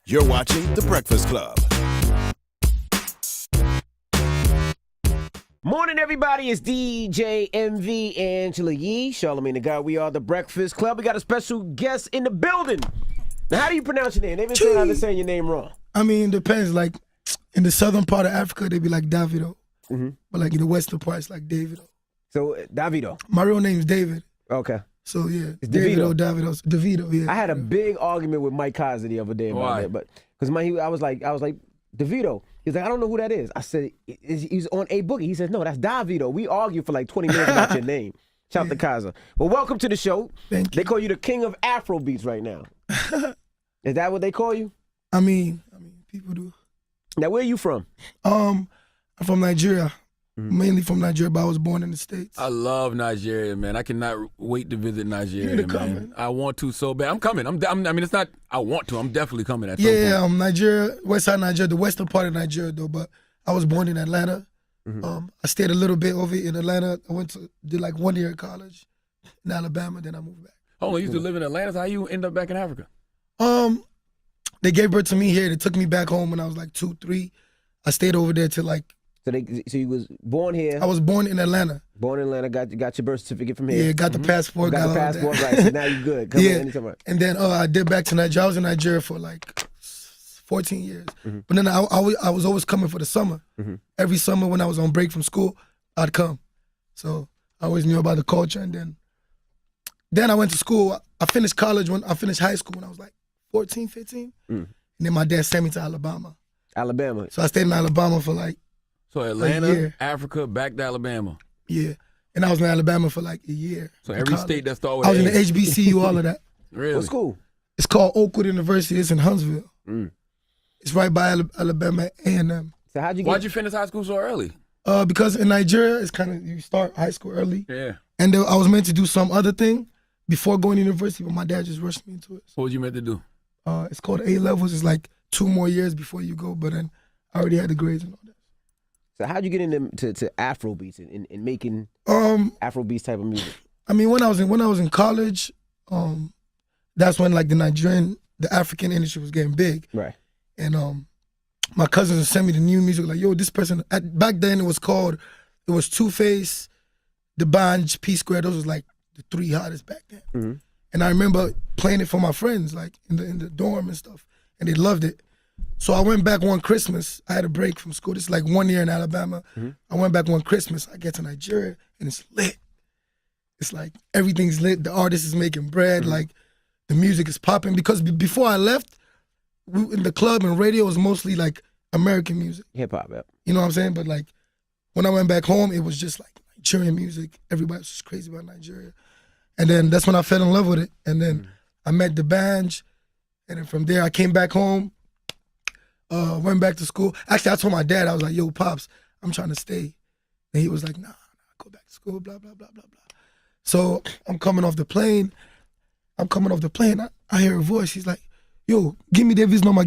You're watching The Breakfast Club. Morning, everybody. It's DJ MV, Angela Yee, Charlamagne the God. We are The Breakfast Club. We got a special guest in the building. Now, how do you pronounce your name? They've been saying I've been saying your name wrong. I mean, depends. Like, in the southern part of Africa, they be like Davido. Mm-hmm. But like in the western part, it's like Davido. So, Davido. My real name's David. Okay. So, yeah. It's Davido. Davido, yeah. I had a big argument with Mike Kaiser the other day about that. But because I was like, Davido. He's like, I don't know who that is. I said, he's on A Boogie. He said, no, that's Davido. We argued for like 20 minutes about your name. Shout out to Kaiser. Well, welcome to the show. Thank you. They call you the king of Afro beats right now. Is that what they call you? I mean, people do. Now, where are you from? I'm from Nigeria. Mainly from Nigeria, but I was born in the States. I love Nigeria, man. I cannot wait to visit Nigeria, man. I want to so bad. I'm coming. I mean, it's not I want to. I'm definitely coming at some point. Yeah, Nigeria, west side Nigeria, the western part of Nigeria, though. But I was born in Atlanta. I stayed a little bit over in Atlanta. I did like 1 year of college in Alabama, then I moved back. Oh, you used to live in Atlanta? So how you end up back in Africa? They gave birth to me here. They took me back home when I was like 2, 3. I stayed over there till like. So you was born here. I was born in Atlanta. Born in Atlanta. Got your birth certificate from here. Yeah, got the passport. Got the passport, right? So now you good. Come in anytime. And then I did back to Nigeria. I was in Nigeria for like 14 years. But then I was always coming for the summer. Every summer when I was on break from school, I'd come. So I always knew about the culture. And then I went to school. I finished college when I finished high school when I was like 14, 15. And then my dad sent me to Alabama. Alabama. So I stayed in Alabama for like So Atlanta, Africa, back to Alabama. Yeah. And I was in Alabama for like a year. So every state that started with I was in the HBCU, all of that. Really? What school? It's called Oakwood University. It's in Huntsville. It's right by Alabama A&M. So why'd you finish high school so early? Because in Nigeria, it's kind of, you start high school early. Yeah. And I was meant to do some other thing before going to university, but my dad just rushed me into it. What was you meant to do? It's called A-levels. It's like 2 more years before you go, but then I already had the grades and all that. So how'd you get into Afro beats and making Afro beats type of music? I mean, when I was in college, that's when like the African industry was getting big. Right. And my cousins would send me the new music, like, yo, this person, back then it was 2Face, The Banj, P Square. Those was like the 3 hottest back then. And I remember playing it for my friends, like in the dorm and stuff, and they loved it. So I went back one Christmas. I had a break from school. This is like 1 year in Alabama. I went back one Christmas. I get to Nigeria, and it's lit. It's like everything's lit. The artist is making bread. Like the music is popping. Because before I left, in the club and radio was mostly like American music. Hip hop, yeah. You know what I'm saying? But like when I went back home, it was just like Nigerian music. Everybody was just crazy about Nigeria. And then that's when I fell in love with it. And then I met the Banj. And then from there, I came back home. Went back to school. Actually, I told my dad, I was like, yo, Pops, I'm trying to stay. And he was like, nah, go back to school, blah, blah, blah, blah, blah. So I'm coming off the plane. I hear a voice. He's like, yo, give me David's number.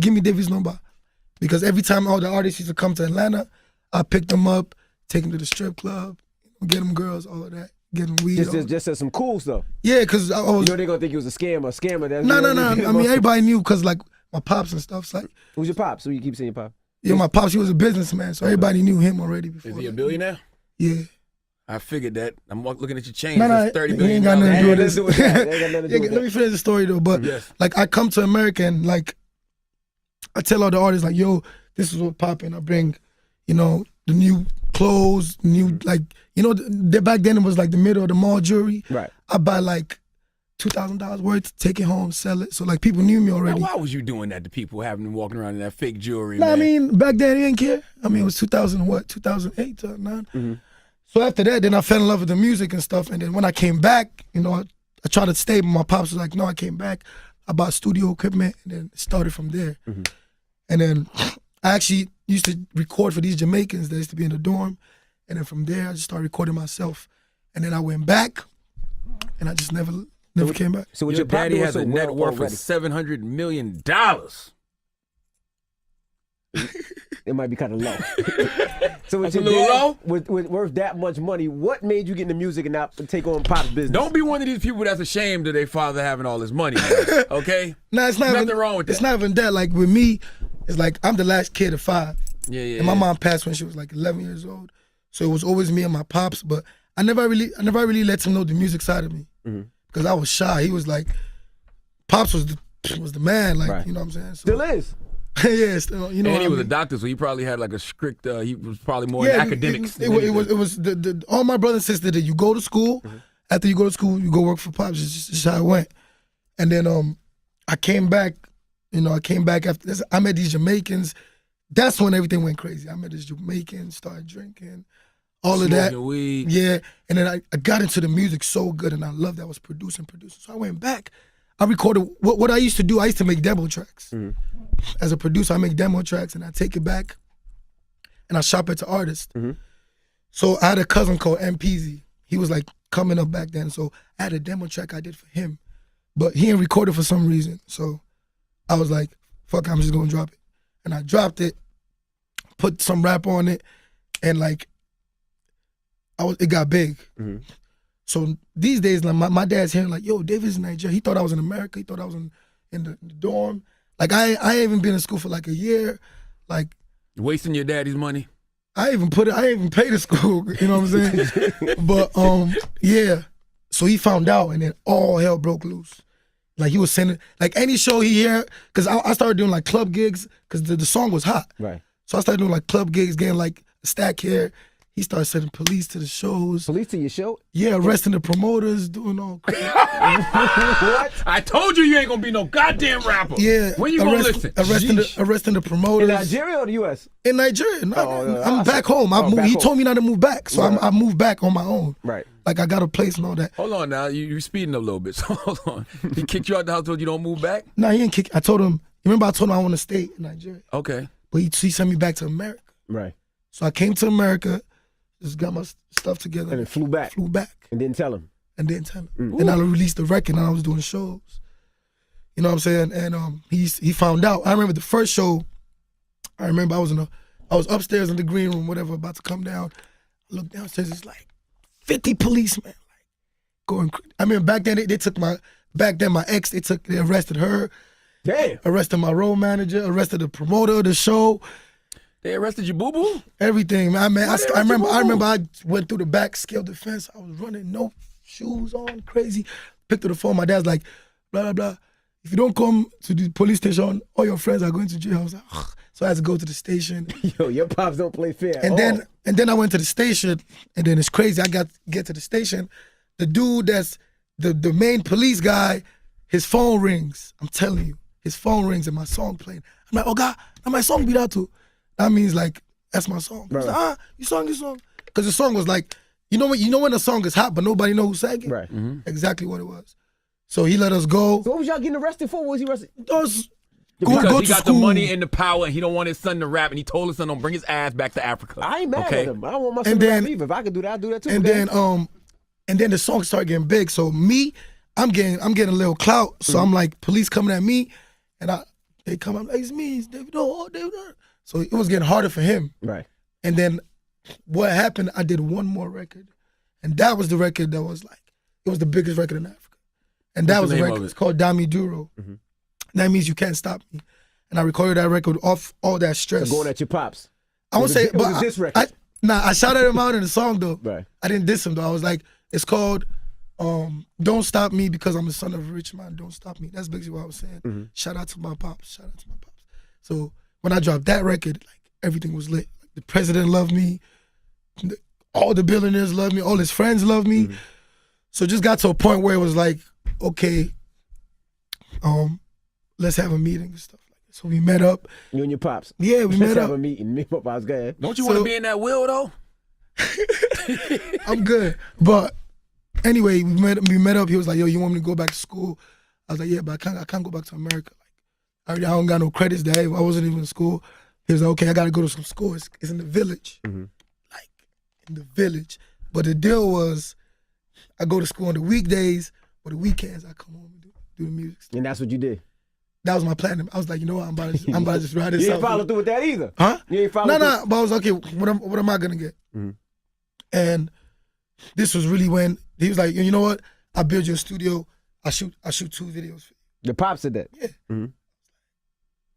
Because every time all the artists used to come to Atlanta, I picked them up, take them to the strip club, get them girls, all of that, get them weed. Just some cool stuff. Yeah, because I was... You know they're going to think you was a scammer. No. I mean, everybody knew because like, my pops and stuff. Like, who's your pops? Who you keep saying your pop? Yeah, my pops, he was a businessman, so everybody knew him already before. Is he a billionaire? Yeah. I figured that. I'm looking at your chain. No, It's $30 billion. He ain't got nothing to do with this. Let me finish the story though. But like, I come to America and like, I tell all the artists like, yo, this is what popping. I bring, the new clothes, like, back then it was like the middle of the mall jewelry. Right. I buy like $2,000 worth, take it home, sell it. So like people knew me already. Now, why was you doing that to people, having them walking around in that fake jewelry? I mean, back then they didn't care. I mean, it was 2008, 2009. So after that, then I fell in love with the music and stuff. And then when I came back, I tried to stay, but my pops was like, no, I came back. I bought studio equipment, and then it started from there. And then I actually used to record for these Jamaicans that used to be in the dorm. And then from there, I just started recording myself. And then I went back, and I just never came back. So your daddy has a net worth of $700 million. it might be kind of low. So with That's your a little dad, low? with worth that much money, what made you get into music and not take on Pop's business? Don't be one of these people that's ashamed of their father having all this money, man, okay? Nah, it's not Nothing even, wrong with that. It's not even that. Like with me, it's like I'm the last kid of 5. Yeah. And my mom passed when she was like 11 years old. So it was always me and my pops, but I never really let him know the music side of me. Because I was shy. He was like, Pops was the man, like, Right. you know what I'm saying? So, Still is. yeah, still, you know And what he I was a mean? doctor, so he probably had like a strict, he was probably more in academics. It was all my brothers and sisters did. You go to school, after you go to school, you go work for Pops. It's just how it went. And then I came back, after this. I met these Jamaicans. That's when everything went crazy. I met these Jamaicans, started drinking, all of that. Smoking weed. Yeah, and then I got into the music so good, and I loved that I was producing. So I went back. I recorded what I used to do. I used to make demo tracks. As a producer, I make demo tracks, and I take it back, and I shop it to artists. So I had a cousin called MPZ. He was like coming up back then, so I had a demo track I did for him, but he didn't record it for some reason. So I was like, fuck, I'm just gonna drop it. And I dropped it, put some rap on it, and like, it got big. So these days, like my dad's hearing like, yo, David's in Nigeria. He thought I was in America. He thought I was in the dorm. Like I ain't even been in school for like a year. Like Wasting your daddy's money. I ain't even paid the school. You know what I'm saying? But yeah. So he found out, and then all hell broke loose. Like he was sending like any show he hear, because I started doing like club gigs because the song was hot. Right. So I started doing like club gigs, getting like a stack here. He started sending police to the shows. Police to your show? Yeah, arresting the promoters, doing all crazy. What? I told you ain't gonna be no goddamn rapper. Yeah. When you gonna listen? Arresting the promoters. In Nigeria or the U.S.? In Nigeria. No, no, I'm back home. back He home. told me not to move back. So Right. I moved back on my own. Right. Like I got a place and all that. Hold on now, you're speeding up a little bit. So hold on. He kicked you out the house, told you don't move back? Nah, he didn't kick. I told him, remember I told him I want to stay in Nigeria. Okay. But he sent me back to America. Right. So I came to America, just got my stuff together. And then flew back. Flew back. And didn't tell him. And didn't tell him. And I released the record and I was doing shows. You know what I'm saying? And he found out. I remember the first show, I was upstairs in the green room, whatever, about to come down. I looked downstairs, it's like 50 policemen. Like going crazy. I mean, back then they took my ex, they arrested her. Damn. Arrested my road manager, arrested the promoter of the show. They arrested you, boo-boo? Everything, man. I remember boo-boo? I went through the back, scaled the fence. I was running, no shoes on, crazy. Picked up the phone. My dad's like, blah, blah, blah. If you don't come to the police station, all your friends are going to jail. I was like, ugh. So I had to go to the station. Yo, your pops don't play fair. And then I went to the station, and then it's crazy. I get to the station. The dude that's the main police guy, his phone rings. I'm telling you, his phone rings and my song playing. I'm like, oh God, now my song be that too. That means like that's my song. Right. He's like, you song, because the song was like, you know when a song is hot but nobody know who sang it. Right. Exactly what it was. So he let us go. So what was y'all getting arrested for? What was he arrested? Those Because go he to got school. the money and the power, and he don't want his son to rap, and he told his son don't bring his ass back to Africa. I ain't mad okay? at him. I don't want my son And to then- rap either. If I could do that, I'd do that too. And then the song started getting big. So me, I'm getting a little clout. So I'm like, police coming at me, and they come up like, it's me, it's Davido, oh Davido. So it was getting harder for him. Right. And then what happened, I did one more record. And that was the record that was like, it was the biggest record in Africa. And that What's was the the name record. of it? It's called Dami Duro. That means you can't stop me. And I recorded that record off all that stress. So going at your pops. I won't say, it was but a diss record. I shouted him out in the song though. Right. I didn't diss him though. I was like, it's called Don't Stop Me Because I'm the Son of a Rich Man. Don't Stop Me. That's basically what I was saying. Shout out to my pops. Shout out to my pops. So when I dropped that record, like everything was lit. Like, the president loved me. All the billionaires loved me. All his friends loved me. So it just got to a point where it was like, okay, let's have a meeting and stuff like that. So we met up. You and your pops. Yeah, we Let's met have up. a meeting. Me and my pops, go ahead. Don't you want So- to be in that will, though? I'm good. But anyway, we met up. He was like, yo, you want me to go back to school? I was like, yeah, but I can't go back to America. Like, I don't got no credits there. I wasn't even in school. He was like, okay, I got to go to some school. It's in the village. Like, in the village. But the deal was, I go to school on the weekdays, but the weekends I come home and do the music stuff. And that's what you did. That was my plan. I was like, you know what, I'm about to just ride this You out. ain't follow through with that either. Huh? You ain't follow No, but I was like, okay, what am I gonna get? Mm-hmm. And this was really when he was like, you know what? I build your studio. I shoot 2 videos for you. The pops said that. Yeah. Mm-hmm.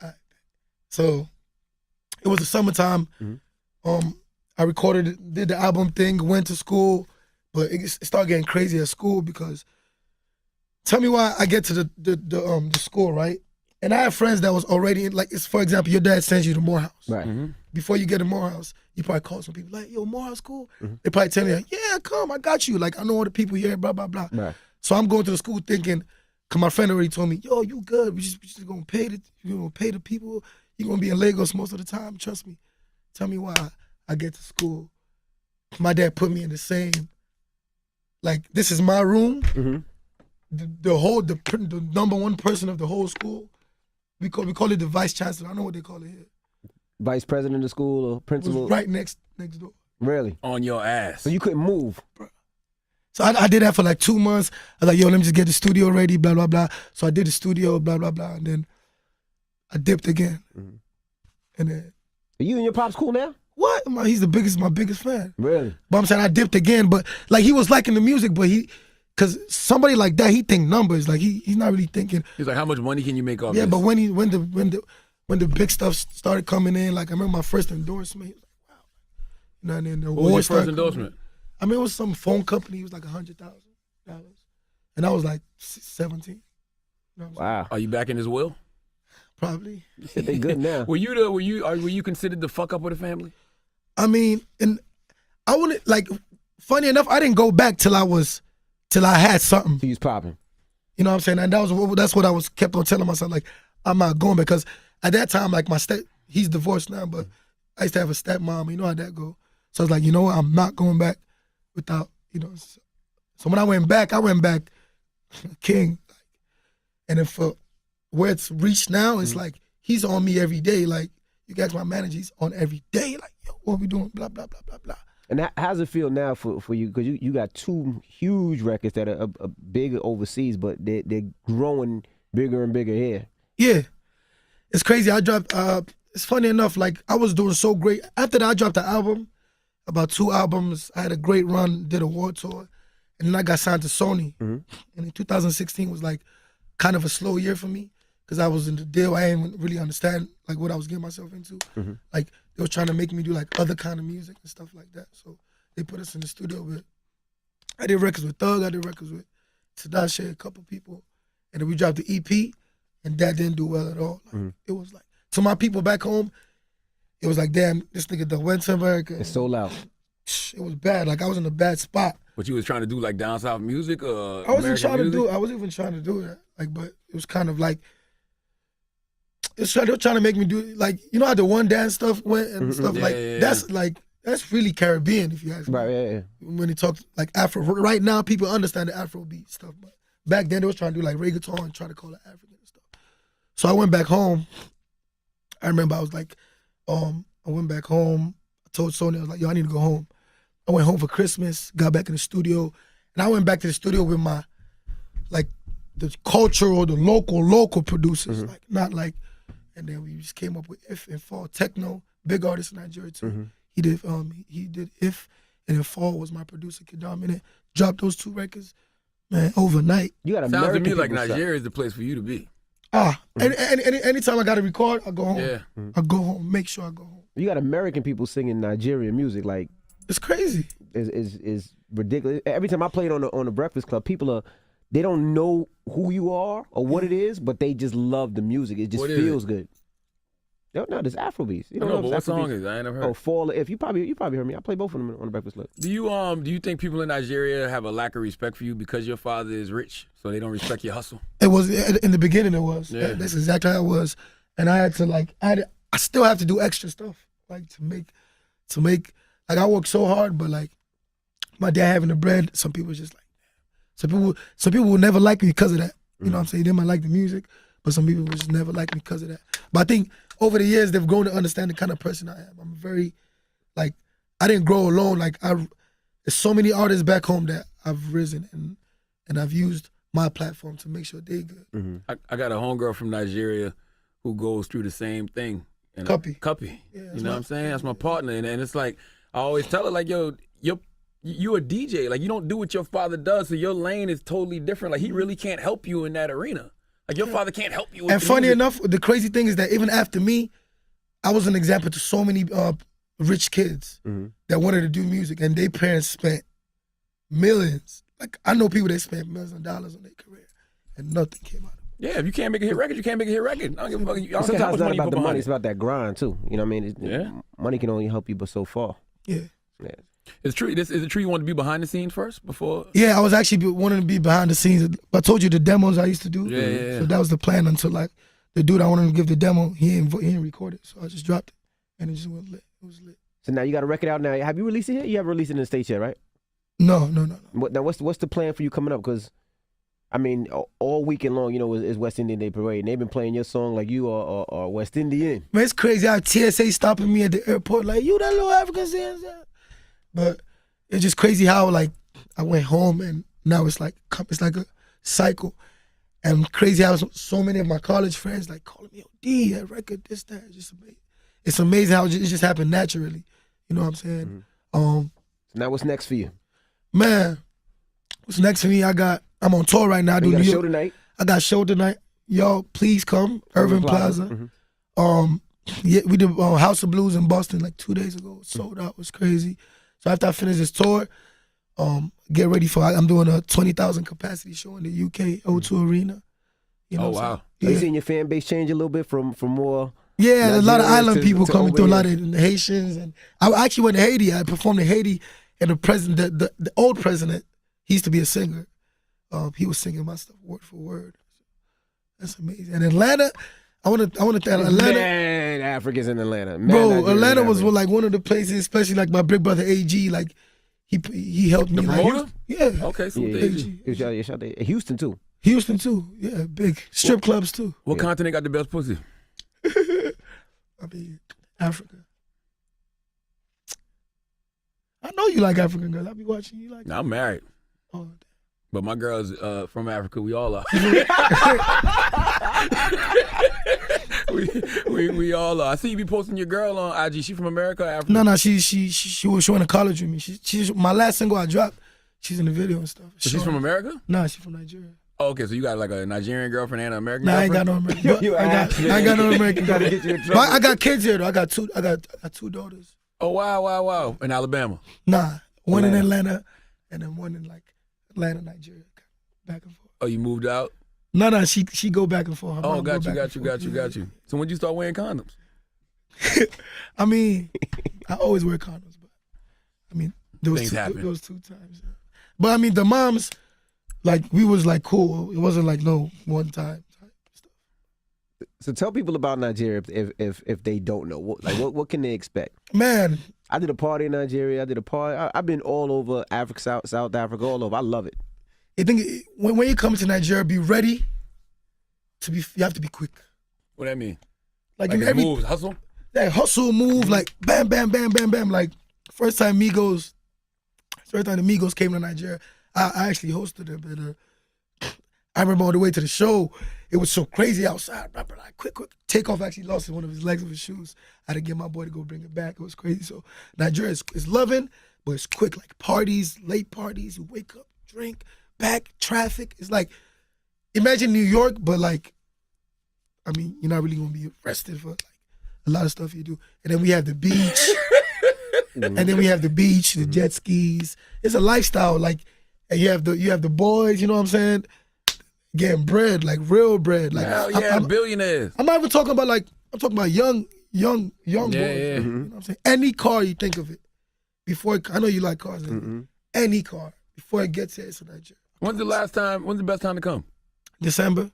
All right. So it was the summertime. Mm-hmm. I recorded, did the album thing, went to school, but it started getting crazy at school because tell me why I get to the school, right? And I have friends that was already in, like, it's, for example, your dad sends you to Morehouse. Right. Mm-hmm. Before you get to Morehouse, you probably call some people like, yo, Morehouse cool? Mm-hmm. They probably tell you, like, yeah, come, I got you. Like, I know all the people here, blah, blah, blah. Right. So I'm going to the school thinking, because my friend already told me, yo, you good. We just gonna pay the people. You're gonna be in Lagos most of the time. Trust me. Tell me why I get to school. My dad put me in the same, like, this is my room. Mm-hmm. The number one person of the whole school, we call it the vice chancellor. I don't know what they call it here. Vice president of the school or It principal? was right next door. Really? On your ass. So you couldn't move? So I did that for like 2 months. I was like, yo, let me just get the studio ready, blah, blah, blah. So I did the studio, blah, blah, blah. And then I dipped again. Mm-hmm. And then, Are you and your pops cool now? what? He's my biggest fan. Really? But I'm saying I dipped again. But like he was liking the music, but because somebody like that, he think numbers. Like he's not really thinking. He's like, how much money can you make off Yeah, this? but when the big stuff started coming in, like I remember my first endorsement, he was like, wow. You know, and then the What was awards your first started coming in. endorsement? I mean, it was some phone company. It was like $100,000, and I was like 17. You know what I'm saying? Wow. Are you back in his will? Probably. They good now. Were you considered the fuck up with the family? I mean, and I wouldn't like. Funny enough, I didn't go back till I had something. He was popping. You know what I'm saying? And that's what I was kept on telling myself. Like, I'm not going because at that time, like he's divorced now, but I used to have a stepmom. You know how that go. So I was like, you know what? I'm not going back without, you know. So when I went back king. And then for where it's reached now, it's like he's on me every day. Like, you guys, my manager, he's on every day. Like, yo, what we doing? Blah, blah, blah, blah, blah. And how's it feel now for you? Because you got 2 huge records that are bigger overseas, but they're growing bigger and bigger here. Yeah. It's crazy. I dropped, it's funny enough, like, I was doing so great. After that, I dropped the album, about 2 albums. I had a great run, did a world tour, and then I got signed to Sony. Mm-hmm. And in 2016 was like kind of a slow year for me because I was in the deal. I didn't really understand like what I was getting myself into. Mm-hmm. Like they were trying to make me do like other kind of music and stuff like that. So they put us in the studio with, I did records with Thug, I did records with Tedashe, a couple people. And then we dropped the EP and that didn't do well at all. Like, It was like, to my people back home, it was like, damn, this nigga done went to America. It's sold out. It was bad. Like I was in a bad spot. But you was trying to do like down south music or I wasn't trying music? I wasn't even trying to do that. Like, but it was kind of like they were trying to make me do like, you know how the one dance stuff went and stuff like that's really Caribbean if you ask me. Right, yeah. When he talks like Afro, right now people understand the Afrobeat stuff, but back then they was trying to do like reggaeton and try to call it African and stuff. So I went back home. I remember I was like, I went back home. I told Sony, I was like, yo, I need to go home. I went home for Christmas, got back in the studio, and I went back to the studio with my, like, the cultural, the local producers, like, not like, and then we just came up with If and Fall, Techno, big artist in Nigeria too. He did If, and then Fall was my producer, Kid Dominant. Dropped those 2 records, man, overnight. You got Sounds to American me like people Nigeria is the place for you to be. Anytime I got to record, I go home. Yeah. I go home, make sure I go home. You got American people singing Nigerian music like It's crazy. is ridiculous. Every time I play it on the Breakfast Club, people they don't know who you are or what it is, but they just love the music. It just What is feels good. No, this Afrobeats. You I don't know, know but if what it's song Afrobeats. is it? I ain't never heard. Oh, Fall. If you probably heard me. I play both of them on the Breakfast Club. Do you think people in Nigeria have a lack of respect for you because your father is rich, so they don't respect your hustle? It was in the beginning. It was. Yeah. That's exactly how it was. And I had to like. I still have to do extra stuff like to make. Like I work so hard, but like my dad having the bread. Some people just like. Some people will never like me because of that. You know what I'm saying? They might like the music, but some people will just never like me because of that. But I think over the years they've grown to understand the kind of person I am. I'm very, like, I didn't grow alone. Like there's so many artists back home that I've risen and I've used my platform to make sure they good. Mm-hmm. I got a homegirl from Nigeria who goes through the same thing. And Cuppy. Yeah, you know what I'm saying? That's my partner. And it's like, I always tell her, like, yo, you a DJ. Like, you don't do what your father does, so your lane is totally different. Like, he really can't help you in that arena. Like, your father can't help you with And funny enough, the crazy thing is that even after me, I was an example to so many rich kids that wanted to do music, and their parents spent millions. Like, I know people that spent millions of dollars on their career, and nothing came out of it. Yeah, if you can't make a hit record, you can't make a hit record. I don't give a fuck. I don't care how Sometimes much it's not money you about put the behind money, it. it's about that grind too. You know what I mean? Yeah. Money can only help you but so far. Yeah. Yeah. Is it true you want to be behind the scenes first before? Yeah, I was actually wanting to be behind the scenes. I told you the demos I used to do. Yeah. So that was the plan until like the dude I wanted to give the demo, he didn't record it. So I just dropped it and it just went lit. It was lit. So now you got a record out now. Have you released it yet? You haven't released it in the States yet, right? No. Now what's the plan for you coming up? Because I mean, all weekend long, you know, is West Indian Day Parade, and they've been playing your song like you are West Indian. Man, it's crazy how TSA stopping me at the airport like, you that little African singer. But it's just crazy how like I went home and now it's like a cycle. And crazy how so many of my college friends like calling me, D, that record, this, that. It's just amazing. It's amazing how it just happened naturally. You know what I'm saying? So now what's next for you? Man, what's next for me? I'm on tour right now. You got a show tonight? I got a show tonight. Y'all, please come. Irving Plaza. Yeah, we did House of Blues in Boston like 2 days ago. Sold out. It was crazy. So after I finish this tour, get ready for. I'm doing a 20,000 capacity show in the UK O2 Arena. You know wow! Yeah. You seen your fan base change a little bit from more? Yeah, a lot of island people to coming through. A lot here. of Haitians, and I actually went to Haiti. I performed in Haiti, and the president, the old president, he used to be a singer. He was singing my stuff word for word. That's amazing. And Atlanta, I want to thank Atlanta. Man, Africans in Atlanta. Man, Bro, Nigerians in Atlanta was Africa. like one of the places, especially like my big brother AG, like he helped me. The like, promoter? yeah. Okay, so Yeah, AG. yeah. Shout out Houston too. Houston too. Yeah, big. Strip clubs too. what continent got the best pussy? I mean, Africa. I know you like African girls. I be watching you like. Nah, I'm married, Oh, but my girl's from Africa. We all are. we all are. I see you be posting your girl on IG. She from America or Africa? no, she went to college with me. She's my last single I dropped. She's in the video and stuff. So she's from America? Nah, she's from Nigeria. Oh, okay, so you got like a Nigerian girlfriend and an American Nah, I ain't girlfriend? got no American. You I ain't got no American. Gotta get you in But trouble. I got kids here though. I got two daughters. Oh, wow. In Alabama. Nah, one in Atlanta, and then one in like Atlanta, Nigeria, back and forth. Oh, you moved out? No, she go back and forth. Her Oh, mom go got back and forth. you. So when you start wearing condoms? I mean, I always wear condoms, but I mean Things happen. those 2 times. Yeah. But I mean, the moms, like we was like cool. It wasn't like no one time type stuff. So tell people about Nigeria if they don't know. What can they expect? Man, I did a party in Nigeria. I've been all over Africa, South Africa, all over. I love it. I think when you come to Nigeria, be ready to be. You have to be quick. What that mean? Like Like in it every moves, hustle? hustle, move, like bam, bam, bam, bam, bam. Like first time the Migos came to Nigeria, I actually hosted it, but I remember on the way to the show, it was so crazy outside. Like quick, Takeoff actually lost one of his legs of his shoes. I had to get my boy to go bring it back. It was crazy. So Nigeria is loving, but it's quick. Like parties, late parties. You wake up, drink, back, traffic. It's like imagine New York, but like, I mean, you're not really gonna be arrested for like a lot of stuff you do. And then we have the beach. And then we have the beach, the jet skis. It's a lifestyle, like, and you have the boys. You know what I'm saying? Getting bread, like real bread. Like, Hell yeah, billionaires. I'm not even talking about like I'm talking about young boys. Yeah. You know what I'm saying? Any car you think of it before. I know you like cars. Any car before it gets here, it's a Nigeria. When's the best time to come? December.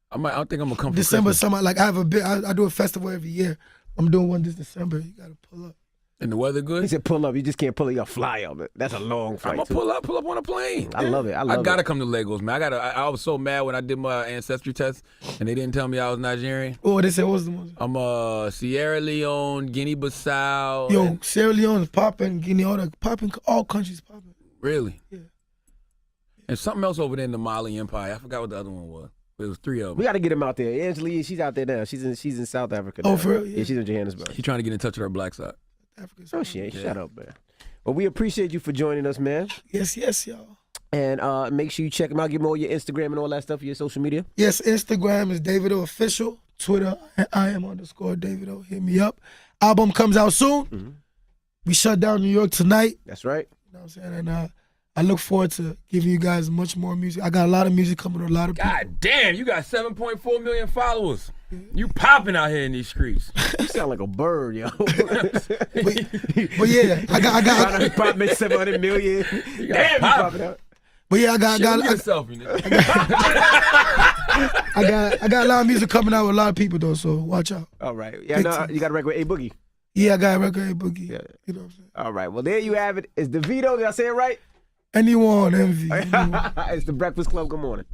I think I'm gonna come for December, Christmas. summer. Like I have I do a festival every year. I'm doing one this December. You gotta pull up. And the weather He good? said pull up. You just can't pull up. You gotta fly up. That's a long I'm flight. gonna too. pull up on a plane. I love it. I gotta come to Lagos, man. I was so mad when I did my ancestry test and they didn't tell me I was Nigerian. Oh, they said what was the one? I'm Sierra Leone, Guinea-Bissau. Yo, Sierra Leone is popping, Guinea, all countries popping. Really? Yeah. And something else over there in the Mali Empire. I forgot what the other one was. But it was 3 of them. We got to get him out there. Angela, she's out there now. She's in South Africa now. Oh, for real? Yeah, she's in Johannesburg. She's trying to get in touch with her black side. Oh, she ain't. Shut up, man. Well, we appreciate you for joining us, man. Yes, y'all. And make sure you check him out. Give him all your Instagram and all that stuff, your social media. Yes, Instagram is Davido Official. Twitter, @IAM_Davido. Hit me up. Album comes out soon. Mm-hmm. We shut down New York tonight. That's right. You know what I'm saying? And I look forward to giving you guys much more music. I got a lot of music coming to a lot of people. God damn, you got 7.4 million followers. You popping out here in these streets. You sound like a bird, yo. But yeah, I got Pop make 700 million. Damn, you popping out. But yeah, I got a lot of music coming out with a lot of people though, so watch out. All right. Yeah, no, you got a record with A Boogie. Yeah, I got a record with Boogie. Yeah. You know what I'm saying? All right. Well, there you have it. It's Davido. Did I say it right? Anyone, envy. It's the Breakfast Club. Good morning.